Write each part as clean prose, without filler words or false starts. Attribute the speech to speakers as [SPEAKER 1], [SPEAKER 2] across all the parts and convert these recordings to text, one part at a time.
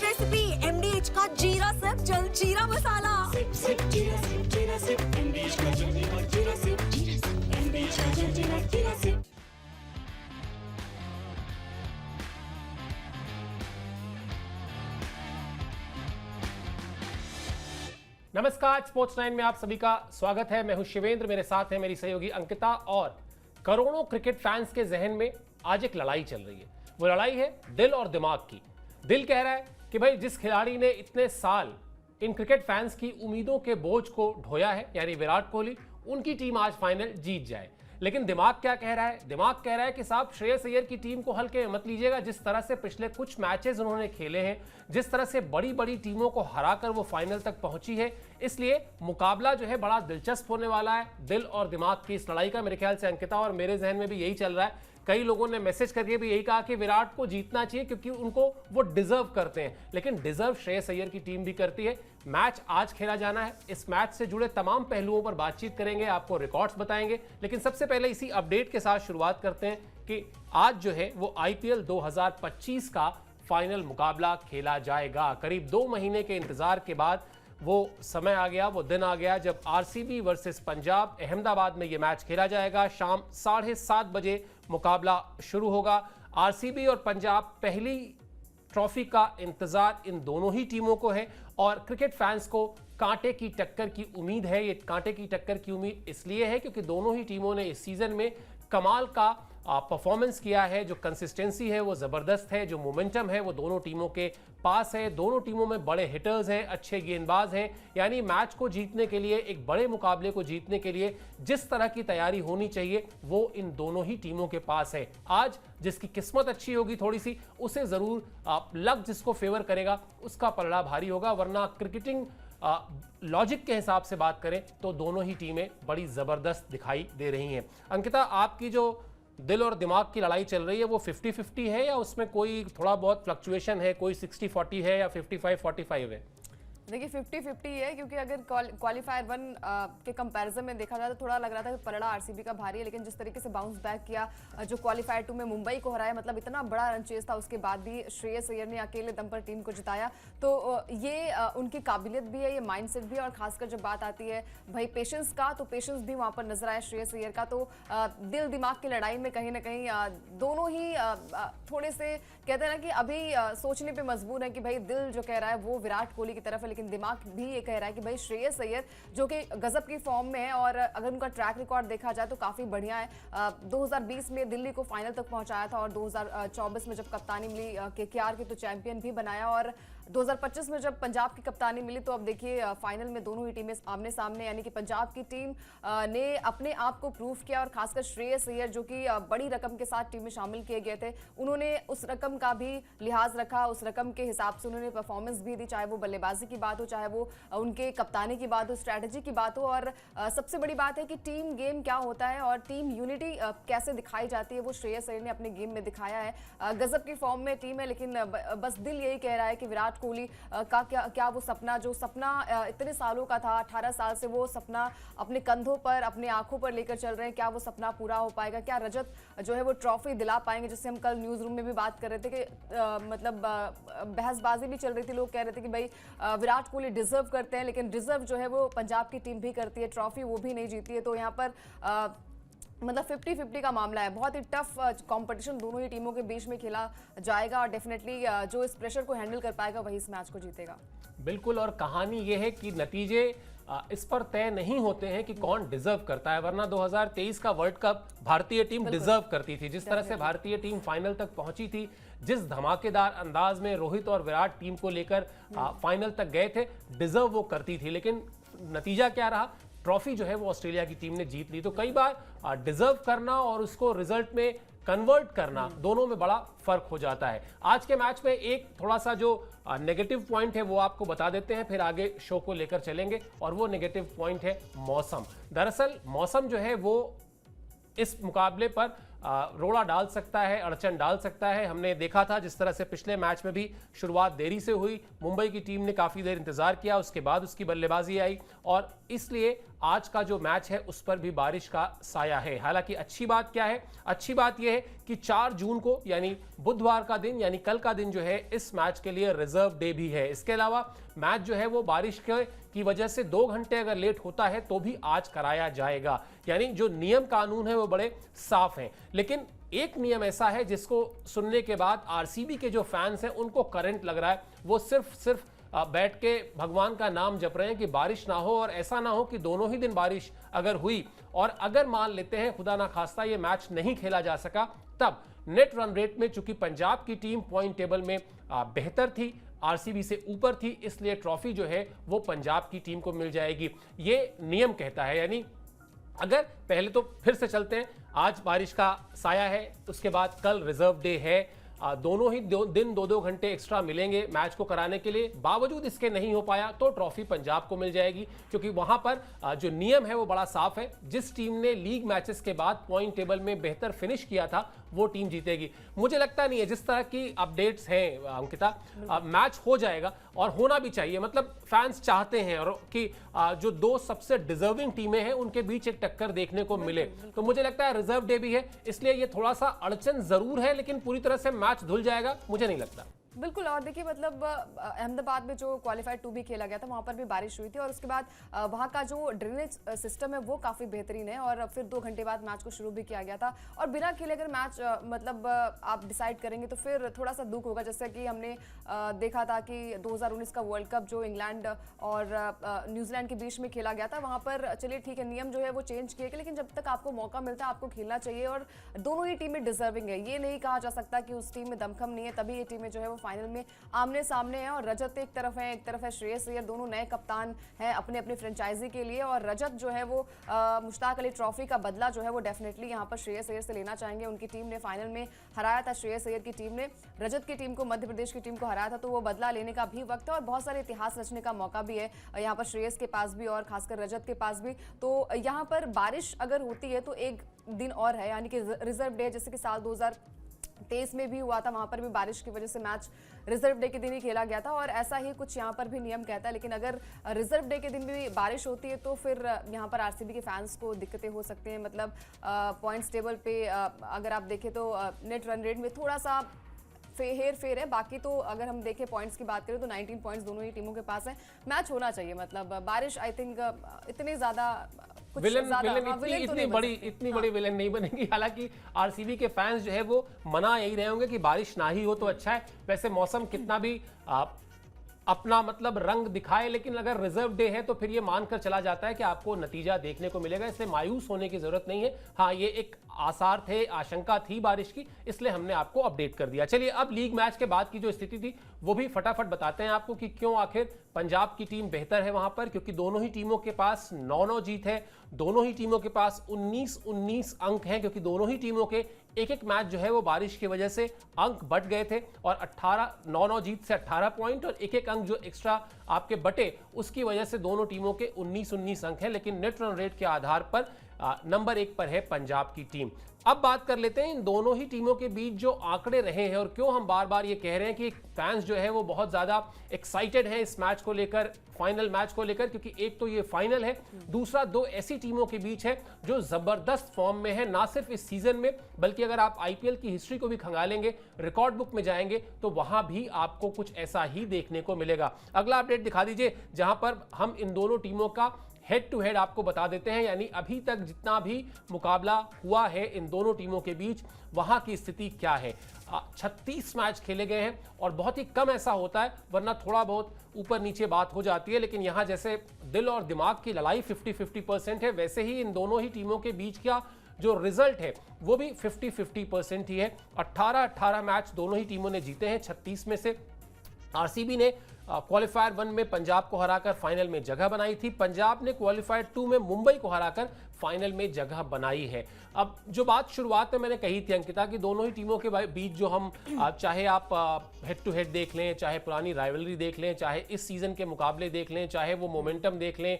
[SPEAKER 1] Secret recipe MDH का जीरा SIP जल जीरा मसाला।
[SPEAKER 2] सिप सिप जीरा सिप MDH का जल जीरा सिप MDH का जल जीरा सिप।
[SPEAKER 3] नमस्कार, स्पोर्ट्स 9 में आप सभी का स्वागत है। मैं हूं शिवेंद्र, मेरे साथ है मेरी सहयोगी अंकिता। और करोड़ों क्रिकेट फैंस के जहन में आज एक लड़ाई चल रही है। वो लड़ाई है दिल और दिमाग की। दिल कह रहा है कि भाई जिस खिलाड़ी ने इतने साल इन क्रिकेट फैंस की उम्मीदों के बोझ को ढोया है, यानी विराट कोहली, उनकी टीम आज फाइनल जीत जाए। लेकिन दिमाग क्या कह रहा है? दिमाग कह रहा है कि साहब श्रेयस अय्यर की टीम को हल्के में मत लीजिएगा। जिस तरह से पिछले कुछ मैचेस उन्होंने खेले हैं, जिस तरह से बड़ी बड़ी टीमों को हराकर वो फाइनल तक पहुंची है, इसलिए मुकाबला जो है बड़ा दिलचस्प होने वाला है। दिल और दिमाग की इस लड़ाई का मेरे ख्याल से अंकिता और मेरे जहन में भी यही चल रहा है। कई लोगों ने मैसेज करके भी यही कहा कि विराट को जीतना चाहिए क्योंकि उनको वो डिजर्व करते हैं। लेकिन डिजर्व श्रेयस अय्यर की टीम भी करती है। मैच आज खेला जाना है। इस मैच से जुड़े तमाम पहलुओं पर बातचीत करेंगे, आपको रिकॉर्ड्स बताएंगे। लेकिन सबसे पहले इसी अपडेट के साथ शुरुआत करते हैं कि आज जो है वो IPL 2025 का फाइनल मुकाबला खेला जाएगा। करीब 2 महीने के इंतजार के बाद वो समय आ गया, वो दिन आ गया जब RCB वर्सेस पंजाब, अहमदाबाद में ये मैच खेला जाएगा। शाम 7:30 बजे मुकाबला शुरू होगा। RCB और पंजाब पहली ट्रॉफी का इंतजार इन दोनों ही टीमों को है और क्रिकेट फैंस को कांटे की टक्कर की उम्मीद है। ये कांटे की टक्कर की उम्मीद इसलिए है क्योंकि दोनों ही टीमों ने इस सीजन में कमाल का परफॉर्मेंस किया है। जो कंसिस्टेंसी है वो ज़बरदस्त है, जो मोमेंटम है वो दोनों टीमों के पास है। दोनों टीमों में बड़े हिटर्स हैं, अच्छे गेंदबाज हैं। यानी मैच को जीतने के लिए, एक बड़े मुकाबले को जीतने के लिए जिस तरह की तैयारी होनी चाहिए वो इन दोनों ही टीमों के पास है। आज जिसकी किस्मत अच्छी होगी थोड़ी सी, उसे ज़रूर लक जिसको फेवर करेगा उसका पलड़ा भारी होगा। वरना क्रिकेटिंग लॉजिक के हिसाब से बात करें तो दोनों ही टीमें बड़ी ज़बरदस्त दिखाई दे रही हैं। अंकिता, आपकी जो दिल और दिमाग की लड़ाई चल रही है वो 50-50 है या उसमें कोई थोड़ा बहुत फ्लक्चुएशन है? कोई 60-40 है या 55-45 है?
[SPEAKER 4] देखिए 50-50 है, क्योंकि अगर क्वालिफायर 1 के कंपैरिजन में देखा जाए तो थोड़ा लग रहा था कि पलड़ा RCB का भारी है। लेकिन जिस तरीके से बाउंस बैक किया, जो क्वालिफायर 2 में मुंबई को हराया, मतलब इतना बड़ा रन चेस था, उसके बाद भी श्रेयस अय्यर ने अकेले दम पर टीम को जिताया। तो ये उनकी काबिलियत भी है, ये माइंडसेट भी है। और खासकर जब बात आती है भाई पेशेंस का, तो पेशेंस भी वहाँ पर नजर आया श्रेयस अय्यर का। तो दिल दिमाग की लड़ाई में कहीं ना कहीं दोनों ही थोड़े से कहते हैं ना कि अभी सोचने पर मजबूर है कि भाई दिल जो कह रहा है वो विराट कोहली की तरफ है, लेकिन दिमाग भी ये कह रहा है कि भाई श्रेयस अय्यर जो कि गजब की फॉर्म में है। और अगर उनका ट्रैक रिकॉर्ड देखा जाए तो काफी बढ़िया है। 2020 में दिल्ली को फाइनल तक पहुंचाया था और 2024 में जब कप्तानी मिली KKR की तो चैंपियन भी बनाया। और 2025 में जब पंजाब की कप्तानी मिली तो अब देखिए फाइनल में दोनों ही टीमें आमने सामने, यानी कि पंजाब की टीम ने अपने आप को प्रूव किया। और खासकर श्रेयस अय्यर जो कि बड़ी रकम के साथ टीम में शामिल किए गए थे, उन्होंने उस रकम का भी लिहाज रखा, उस रकम के हिसाब से उन्होंने परफॉर्मेंस भी दी, चाहे वो बल्लेबाजी की बात हो, चाहे वो उनके कप्तानी की बात हो, स्ट्रैटेजी की बात हो। और सबसे बड़ी बात है कि टीम गेम क्या होता है और टीम यूनिटी कैसे दिखाई जाती है, वो श्रेयस अय्यर ने अपने गेम में दिखाया है। गजब की फॉर्म में टीम है, लेकिन बस दिल यही कह रहा है कि विराट कोहली का क्या वो सपना, जो सपना इतने सालों का था, 18 साल से वो सपना अपने कंधों पर, अपने आंखों पर लेकर चल रहे हैं, क्या वो सपना पूरा हो पाएगा? क्या रजत जो है वो ट्रॉफी दिला पाएंगे? जिससे हम कल न्यूज रूम में भी बात कर रहे थे कि मतलब बहसबाजी भी चल रही थी, लोग कह रहे थे कि भाई विराट कोहली डिजर्व करते हैं, लेकिन डिजर्व जो है वो पंजाब की टीम भी करती है, ट्रॉफी वो भी नहीं जीती है। तो यहाँ पर मतलब 50-50 का मामला है। बहुत ही टफ कंपटीशन दोनों ही टीमों के बीच में खेला जाएगा और डेफिनेटली जो इस प्रेशर को हैंडल कर पाएगा वही इस मैच को जीतेगा।
[SPEAKER 3] बिल्कुल। और कहानी ये है कि नतीजे इस पर तय नहीं होते हैं कि कौन डिजर्व करता है। वरना 2023 का वर्ल्ड कप भारतीय टीम डिजर्व करती थी। जिस तरह से भारतीय टीम फाइनल तक पहुंची थी, जिस धमाकेदार अंदाज में रोहित और विराट टीम को लेकर फाइनल तक गए थे, डिजर्व वो करती थी। लेकिन नतीजा क्या रहा? ट्रॉफी जो है वो ऑस्ट्रेलिया की टीम ने जीत ली। तो कई बार डिजर्व करना और उसको रिजल्ट में कन्वर्ट करना, दोनों में बड़ा फर्क हो जाता है। आज के मैच में एक थोड़ा सा जो नेगेटिव पॉइंट है वो आपको बता देते हैं, फिर आगे शो को लेकर चलेंगे। और वो नेगेटिव पॉइंट है मौसम। दरअसल मौसम जो है वो इस मुकाबले पर रोड़ा डाल सकता है, अड़चन डाल सकता है। हमने देखा था जिस तरह से पिछले मैच में भी शुरुआत देरी से हुई, मुंबई की टीम ने काफ़ी देर इंतजार किया, उसके बाद उसकी बल्लेबाजी आई और इसलिए आज का जो मैच है उस पर भी बारिश का साया है। हालांकि अच्छी बात क्या है? अच्छी बात यह है कि 4 जून को यानी बुधवार का दिन, यानी कल का दिन जो है इस मैच के लिए रिजर्व डे भी है। इसके अलावा मैच जो है वो बारिश की वजह से 2 घंटे अगर लेट होता है तो भी आज कराया जाएगा। यानी जो नियम कानून है वो बड़े साफ हैं। लेकिन एक नियम ऐसा है जिसको सुनने के बाद आरसीबी के जो फैंस हैं उनको करंट लग रहा है। वो सिर्फ बैठ के भगवान का नाम जप रहे हैं कि बारिश ना हो, और ऐसा ना हो कि दोनों ही दिन बारिश अगर हुई और अगर मान लेते हैं खुदा ना खास्ता ये मैच नहीं खेला जा सका, तब नेट रन रेट में चूंकि पंजाब की टीम पॉइंट टेबल में बेहतर थी, आरसीबी से ऊपर थी, इसलिए ट्रॉफी जो है वो पंजाब की टीम को मिल जाएगी, ये नियम कहता है। यानी अगर पहले तो फिर से चलते हैं, आज बारिश का साया है, उसके बाद कल रिजर्व डे है, दोनों ही दिन 2-2 घंटे एक्स्ट्रा मिलेंगे मैच को कराने के लिए। बावजूद इसके नहीं हो पाया तो ट्रॉफी पंजाब को मिल जाएगी, क्योंकि वहां पर जो नियम है वो बड़ा साफ है। जिस टीम ने लीग मैचेस के बाद पॉइंट टेबल में बेहतर फिनिश किया था वो टीम जीतेगी। मुझे लगता नहीं है, जिस तरह की अपडेट्स हैं अंकिता, मैच हो जाएगा और होना भी चाहिए। मतलब फैंस चाहते हैं और कि जो 2 सबसे डिजर्विंग टीमें हैं उनके बीच एक टक्कर देखने को मिले। तो मुझे लगता है रिजर्व डे भी है, इसलिए ये थोड़ा सा अड़चन जरूर है, लेकिन पूरी तरह से मैच धुल जाएगा मुझे नहीं लगता।
[SPEAKER 4] बिल्कुल। और देखिए मतलब अहमदाबाद में जो क्वालिफायर 2 भी खेला गया था वहां पर भी बारिश हुई थी और उसके बाद वहां का जो ड्रेनेज सिस्टम है वो काफी बेहतरीन है और फिर 2 घंटे बाद मैच को शुरू भी किया गया था। और बिना खेले अगर मैच मतलब आप डिसाइड करेंगे तो फिर थोड़ा सा दुख होगा। जैसे कि हमने देखा था कि 2019 का वर्ल्ड कप जो इंग्लैंड और न्यूजीलैंड के बीच में खेला गया था, वहां पर चलिए ठीक है नियम जो है वो चेंज किए गए, लेकिन जब तक आपको मौका मिलता है आपको खेलना चाहिए। और दोनों ही टीमें डिजर्विंग है, ये नहीं कहा जा सकता कि उस टीम में दमखम नहीं है तभी ये टीमें जो है वो फाइनल में आमने सामने हैं। और रजत एक तरफ है श्रेयस अय्यर, दोनों नए कप्तान हैं अपने अपने फ्रेंचाइजी के लिए। और रजत जो है वो मुश्ताक अली ट्रॉफी का बदला जो है वो डेफिनेटली यहाँ पर श्रेयस अय्यर से लेना चाहेंगे। उनकी टीम ने फाइनल में हराया था, श्रेयस अय्यर की टीम ने रजत की टीम को, मध्य प्रदेश की टीम को हराया था, तो वो बदला लेने का भी वक्त है और बहुत सारे इतिहास रचने का मौका भी है यहाँ पर श्रेयस के पास भी और खासकर रजत के पास भी। तो यहाँ पर बारिश अगर होती है तो एक दिन और है, यानी कि रिजर्व डे, जैसे कि साल 2023 में भी हुआ था, वहां पर भी बारिश की वजह से मैच रिजर्व डे के दिन ही खेला गया था और ऐसा ही कुछ यहाँ पर भी नियम कहता है। लेकिन अगर रिजर्व डे के दिन भी बारिश होती है तो फिर यहाँ पर आरसीबी के फैंस को दिक्कतें हो सकती हैं। मतलब पॉइंट्स टेबल पे अगर आप देखें तो नेट रन रेट में थोड़ा सा हेर फेर है, बाकी तो अगर हम देखें पॉइंट्स की बात करें तो 19 पॉइंट्स दोनों ही टीमों के पास है। मैच होना चाहिए, मतलब बारिश आई थिंक इतने ज्यादा
[SPEAKER 3] इतनी बड़ी विलन नहीं बनेगी। हालांकि आरसीबी के फैंस जो है वो मना यही रहे होंगे कि बारिश ना ही हो तो अच्छा है। वैसे मौसम कितना भी अपना मतलब रंग दिखाए, लेकिन अगर रिजर्व डे है तो फिर ये मानकर चला जाता है कि आपको नतीजा देखने को मिलेगा, इसलिए मायूस होने की जरूरत नहीं है। हाँ, ये एक आसार थे, आशंका थी बारिश की, इसलिए हमने आपको अपडेट कर दिया। चलिए अब लीग मैच के बाद की जो स्थिति थी वो भी फटाफट बताते हैं आपको कि क्यों आखिर पंजाब की टीम बेहतर है वहां पर, क्योंकि दोनों ही टीमों के पास 9-9 जीत है, दोनों ही टीमों के पास 19-19 अंक हैं, क्योंकि दोनों ही टीमों के एक मैच जो है वो बारिश की वजह से अंक बढ़ गए थे और 9-9 जीत से 18 पॉइंट और एक अंक जो एक्स्ट्रा आपके बटे उसकी वजह से दोनों टीमों के 19-19 अंक हैं। लेकिन नेट रन रेट के आधार पर नंबर 1 पर है पंजाब की टीम। अब बात कर लेते हैं इन दोनों ही टीमों के बीच जो आंकड़े रहे हैं और क्यों हम बार बार ये कह रहे हैं कि फैंस जो है वो बहुत ज्यादा एक्साइटेड हैं इस मैच को लेकर, फाइनल मैच को लेकर, क्योंकि एक तो ये फाइनल है, दूसरा 2 ऐसी टीमों के बीच है जो जबरदस्त फॉर्म में है, ना सिर्फ इस सीजन में बल्कि अगर आप आईपीएल की हिस्ट्री को भी खंगालेंगे, रिकॉर्ड बुक में जाएंगे तो वहां भी आपको कुछ ऐसा ही देखने को मिलेगा। अगला अपडेट दिखा दीजिए जहां पर हम इन दोनों टीमों का हेड टू हेड आपको बता देते हैं, यानी अभी तक जितना भी मुकाबला हुआ है इन दोनों टीमों के बीच वहां की स्थिति क्या है। 36 मैच खेले गए हैं और बहुत ही कम ऐसा होता है, वरना थोड़ा बहुत ऊपर नीचे बात हो जाती है, लेकिन यहां जैसे दिल और दिमाग की लड़ाई 50-50% है, वैसे ही इन दोनों ही टीमों के बीच का जो रिजल्ट है वो भी 50-50% ही है। 18-18 मैच दोनों ही टीमों ने जीते हैं 36 में से। आरसीबी ने क्वालिफायर 1 में पंजाब को हराकर फाइनल में जगह बनाई थी। पंजाब ने क्वालिफायर 2 में मुंबई को हराकर फाइनल में जगह बनाई है। अब जो बात शुरुआत में मैंने कही थी अंकिता कि दोनों ही टीमों के बीच जो हम चाहे आप हेड टू हेड देख लें, चाहे पुरानी राइवलरी देख लें, चाहे इस सीजन के मुकाबले देख लें, चाहे वो मोमेंटम देख लें,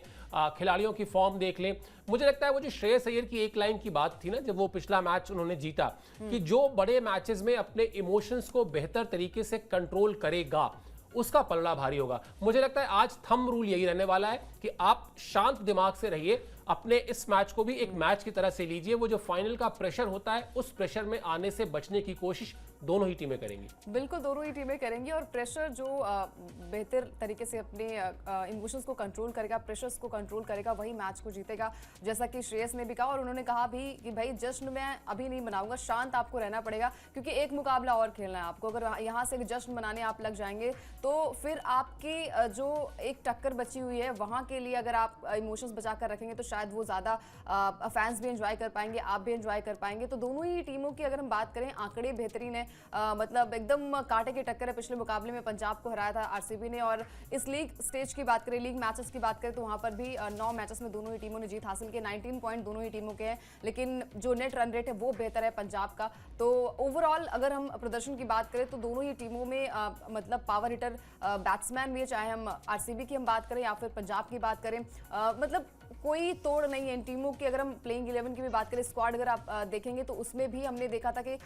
[SPEAKER 3] खिलाड़ियों की फॉर्म देख लें, मुझे लगता है वो जो श्रेयस अय्यर की एक लाइन की बात थी ना जब वो पिछला मैच उन्होंने जीता कि जो बड़े मैचेस में अपने इमोशंस को बेहतर तरीके से कंट्रोल करेगा उसका पलड़ा भारी होगा। मुझे लगता है आज थंब रूल यही रहने वाला है कि आप शांत दिमाग से रहिए, अपने इस मैच को भी एक मैच की तरह से लीजिए। वो जो फाइनल का प्रेशर होता है उस प्रेशर में आने से बचने की कोशिश दोनों ही टीमें करेंगी।
[SPEAKER 4] बिल्कुल दोनों ही टीमें करेंगी और प्रेशर जो बेहतर तरीके से अपने इमोशंस को कंट्रोल करेगा, प्रेशर्स को कंट्रोल करेगा, वही मैच को जीतेगा। जैसा कि श्रेयस ने भी कहा और उन्होंने कहा भी कि भाई जश्न मैं अभी नहीं मनाऊंगा, शांत आपको रहना पड़ेगा क्योंकि एक मुकाबला और खेलना है आपको। अगर यहाँ से जश्न मनाने आप लग जाएंगे तो फिर आपकी जो एक टक्कर बची हुई है वहाँ के लिए अगर आप इमोशंस बचा कर रखेंगे तो शायद वो ज़्यादा फैंस भी एंजॉय कर पाएंगे, आप भी एंजॉय कर पाएंगे। तो दोनों ही टीमों की अगर हम बात करें आंकड़े बेहतरीन है, मतलब एकदम कांटे की टक्कर है। पिछले मुकाबले में पंजाब को हराया था आरसीबी ने और इस लीग स्टेज की बात करें, लीग मैचेस की बात करें तो वहां पर भी 9 मैचेस में दोनों ही टीमों ने जीत हासिल की। 19 पॉइंट दोनों ही टीमों के हैं, लेकिन जो नेट रन रेट है वो बेहतर है पंजाब का। तो ओवरऑल अगर हम प्रदर्शन की बात करें तो दोनों ही टीमों में मतलब पावर हिटर बैट्समैन भी है, चाहे हम आरसीबी की हम बात करें या फिर पंजाब की बात करें, मतलब कोई तोड़ नहीं है इन टीमों की। अगर हम प्लेइंग 11 की भी बात करें, स्क्वाड अगर आप देखेंगे तो उसमें भी हमने देखा था कि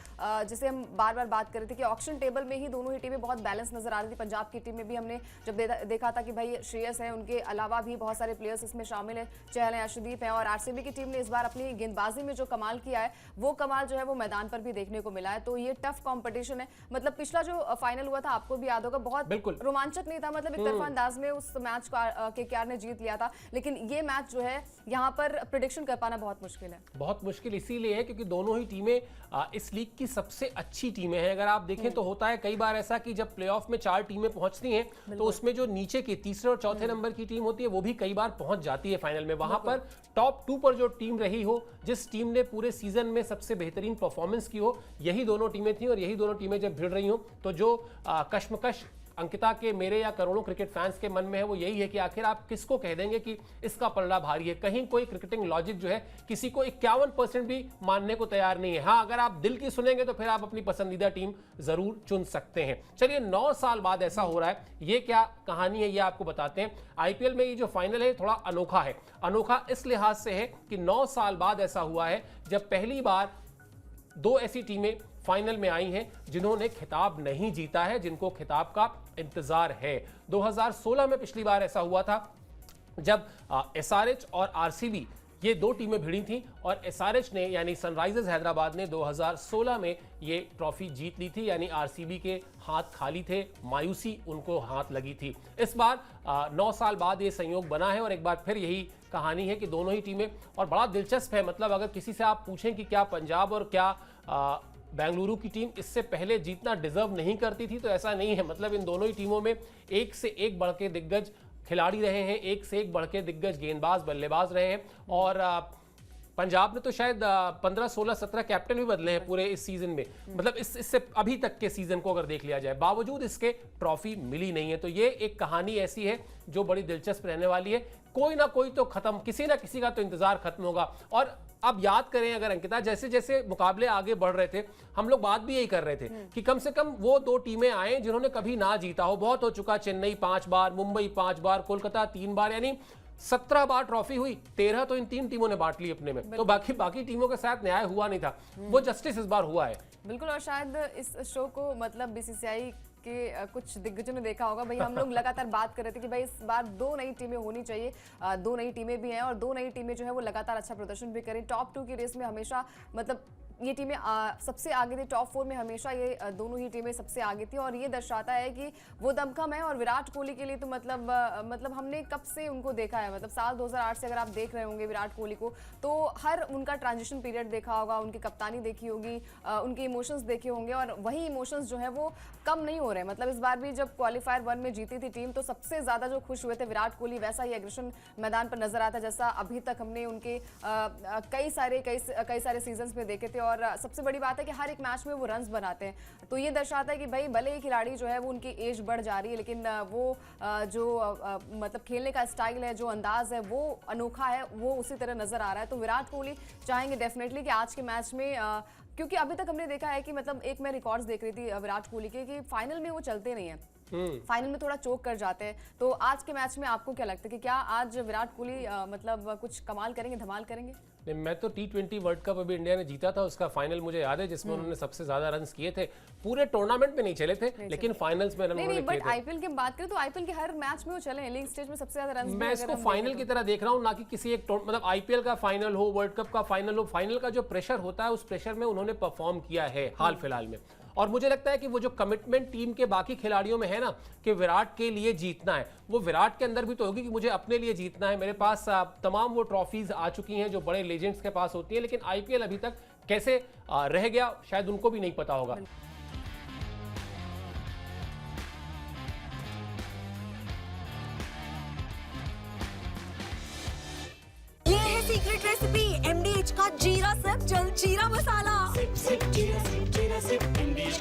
[SPEAKER 4] जैसे हम बार बार बात कर रहे थे कि ऑक्शन टेबल में ही दोनों ही टीमें बहुत बैलेंस नजर आ रही थी। पंजाब की टीम में भी हमने जब देखा था कि भाई श्रेयस है, उनके अलावा भी बहुत सारे प्लेयर्स इसमें शामिल हैं, चहल है, अर्शदीप है। और आरसीबी की टीम ने इस बार अपनी गेंदबाजी में जो कमाल किया है वो कमाल जो है वो मैदान पर भी देखने को मिला है। तो ये टफ कॉम्पिटिशन है। मतलब पिछला जो फाइनल हुआ था आपको भी याद होगा, बहुत रोमांचक नहीं था, मतलब एक तरफा अंदाज में उस मैच को केकेआर ने जीत लिया था। लेकिन ये मैच जो है यहाँ पर प्रेडिक्शन कर पाना बहुत मुश्किल है। बहुत
[SPEAKER 3] मुश्किल इसीलिए है क्योंकि दोनों ही टीमें इस लीग की सबसे अच्छी टीमें हैं। अगर आप देखें तो होता है कई बार ऐसा कि जब प्लेऑफ में 4 टीमें पहुंचती हैं तो उसमें जो नीचे की तीसरे और चौथे नंबर की टीम होती है वो भी कई बार पहुंच जाती है फाइनल में। वहां पर टॉप 2 पर जो टीम रही हो, जिस टीम ने पूरे सीजन में सबसे बेहतरीन परफॉर्मेंस की हो, यही दोनों टीमें थी। और यही दोनों टीमें जब भिड़ रही हो तो जो कश्मकश अंकिता के, मेरे या करोड़ों क्रिकेट फैंस के मन में है वो यही है कि आखिर आप किसको कह देंगे कि इसका पलड़ा भारी है। कहीं कोई क्रिकेटिंग लॉजिक जो है किसी को 51% भी मानने को तैयार नहीं है। हाँ, अगर आप दिल की सुनेंगे तो फिर आप अपनी पसंदीदा टीम जरूर चुन सकते हैं। चलिए 9 साल बाद ऐसा हो रहा है, ये क्या कहानी है ये आपको बताते हैं। आईपीएल में ये जो फाइनल है थोड़ा अनोखा है। अनोखा इस लिहाज से है कि 9 साल बाद ऐसा हुआ है जब पहली बार 2 ऐसी टीमें फाइनल में आई हैं जिन्होंने खिताब नहीं जीता है, जिनको खिताब का इंतजार है। 2016 में पिछली बार ऐसा हुआ था जब एसआरएच और आरसीबी ये 2 टीमें भिड़ी थीं और एसआरएच ने यानी सनराइजर्स हैदराबाद ने 2016 में ये ट्रॉफी जीत ली थी। यानी आरसीबी के हाथ खाली थे, मायूसी उनको हाथ लगी थी। इस बार 9 साल बाद ये संयोग बना है और एक बार फिर यही कहानी है कि दोनों ही टीमें, और बड़ा दिलचस्प है, मतलब अगर किसी से आप पूछें कि क्या पंजाब और क्या बेंगलुरु की टीम इससे पहले जीतना डिजर्व नहीं करती थी, तो ऐसा नहीं है। मतलब इन दोनों ही टीमों में एक से एक बढ़ के दिग्गज खिलाड़ी रहे हैं, एक से एक बढ़ के दिग्गज गेंदबाज बल्लेबाज रहे हैं। और पंजाब ने तो शायद 15, 16, 17 कैप्टन भी बदले हैं पूरे इस सीजन में, मतलब इससे अभी तक के सीजन को अगर देख लिया जाए, बावजूद इसके ट्रॉफी मिली नहीं है। तो ये एक कहानी ऐसी है जो बड़ी दिलचस्प रहने वाली है। कोई ना कोई तो खत्म, किसी ना किसी का तो इंतजार खत्म होगा। और अब याद करें अगर अंकिता, जैसे जैसे मुकाबले आगे बढ़ रहे थे हम लोग बात भी यही कर रहे थे कि कम से कम वो 2 टीमें आए जिन्होंने कभी ना जीता हो। बहुत हो चुका, चेन्नई 5 बार, मुंबई 5 बार, कोलकाता 3 बार, यानी 17 बार ट्रॉफी हुई, 13 तो इन 3 टीमों ने बांट ली अपने में। तो बाकी टीमों के साथ न्याय हुआ नहीं था, वो जस्टिस इस बार हुआ है।
[SPEAKER 4] बिल्कुल। और शायद इस शो को मतलब बीसीसीआई के कुछ दिग्गजों ने देखा होगा। भाई हम लोग लगातार बात कर रहे थे कि भाई इस बार 2 नई टीमें होनी चाहिए, 2 नई टीमें भी हैं और 2 नई टीमें जो है वो लगातार अच्छा प्रदर्शन भी करें। टॉप 2 की रेस में हमेशा मतलब ये टीमें सबसे आगे थी, टॉप 4 में हमेशा ये दोनों ही टीमें सबसे आगे थी। और ये दर्शाता है कि वो दमखम है। और विराट कोहली के लिए तो मतलब हमने कब से उनको देखा है, मतलब साल 2008 से अगर आप देख रहे होंगे विराट कोहली को, तो हर उनका ट्रांजिशन पीरियड देखा होगा, उनकी कप्तानी देखी होगी, उनके इमोशंस देखे होंगे और वही इमोशंस जो है वो कम नहीं हो रहे। मतलब इस बार भी जब क्वालिफायर 1 में जीती थी टीम तो सबसे ज्यादा जो खुश हुए थे विराट कोहली, वैसा ही एग्रेशन मैदान पर नजर आता जैसा अभी तक हमने उनके कई सारे सीजन्स में देखे थे। और सबसे बड़ी बात है कि हर एक मैच में वो रन्स बनाते हैं, तो ये दर्शाता है कि भाई भले ही खिलाड़ी जो है वो उनकी एज बढ़ जा रही है, लेकिन वो मतलब खेलने का स्टाइल है, जो अंदाज है वो अनोखा है, वो उसी तरह नजर आ रहा है। तो विराट कोहली चाहेंगे डेफिनेटली कि आज के मैच में क्योंकि अभी तक हमने देखा है कि मतलब एक मैं रिकॉर्ड्स देख रही थी विराट कोहली के कि फाइनल में वो चलते नहीं है, फाइनल में थोड़ा चोक कर जाते हैं। तो आज के मैच में आपको क्या लगता है कि क्या आज विराट कोहली मतलब कुछ कमाल करेंगे, धमाल करेंगे?
[SPEAKER 3] नहीं, मैं तो T20 वर्ल्ड कप अभी इंडिया ने जीता था, उसका फाइनल मुझे याद है जिसमें उन्होंने सबसे ज्यादा रन्स किए थे। पूरे टूर्नामेंट में नहीं चले थे, लेकिन फाइनल्स में रन उन्होंने किए थे।
[SPEAKER 4] बट आईपीएल की बात करें तो आईपीएल के हर मैच में वो चले हैं, लीग स्टेज में सबसे ज्यादा रन्स।
[SPEAKER 3] मैं इसको फाइनल की तरह देख रहा हूँ, ना कि किसी एक मतलब आईपीएल का फाइनल हो, वर्ल्ड कप का फाइनल हो, फाइनल का जो प्रेशर होता है उस प्रेशर में उन्होंने परफॉर्म किया है हाल फिलहाल में। और मुझे लगता है कि वो जो कमिटमेंट टीम के बाकी खिलाड़ियों में है ना कि विराट के लिए जीतना है, वो विराट के अंदर भी तो होगी कि मुझे अपने लिए जीतना है। मेरे पास तमाम वो ट्रॉफीज आ चुकी हैं जो बड़े लेजेंड्स के पास होती हैं, लेकिन आईपीएल अभी तक कैसे रह गया शायद उनको भी नहीं पता होगा।
[SPEAKER 1] ये है सीक्रेट रेसिपी MDH का जीरा सिर्फ जलजीरा मसाला।
[SPEAKER 2] Sip, sip, jeera sip, MDH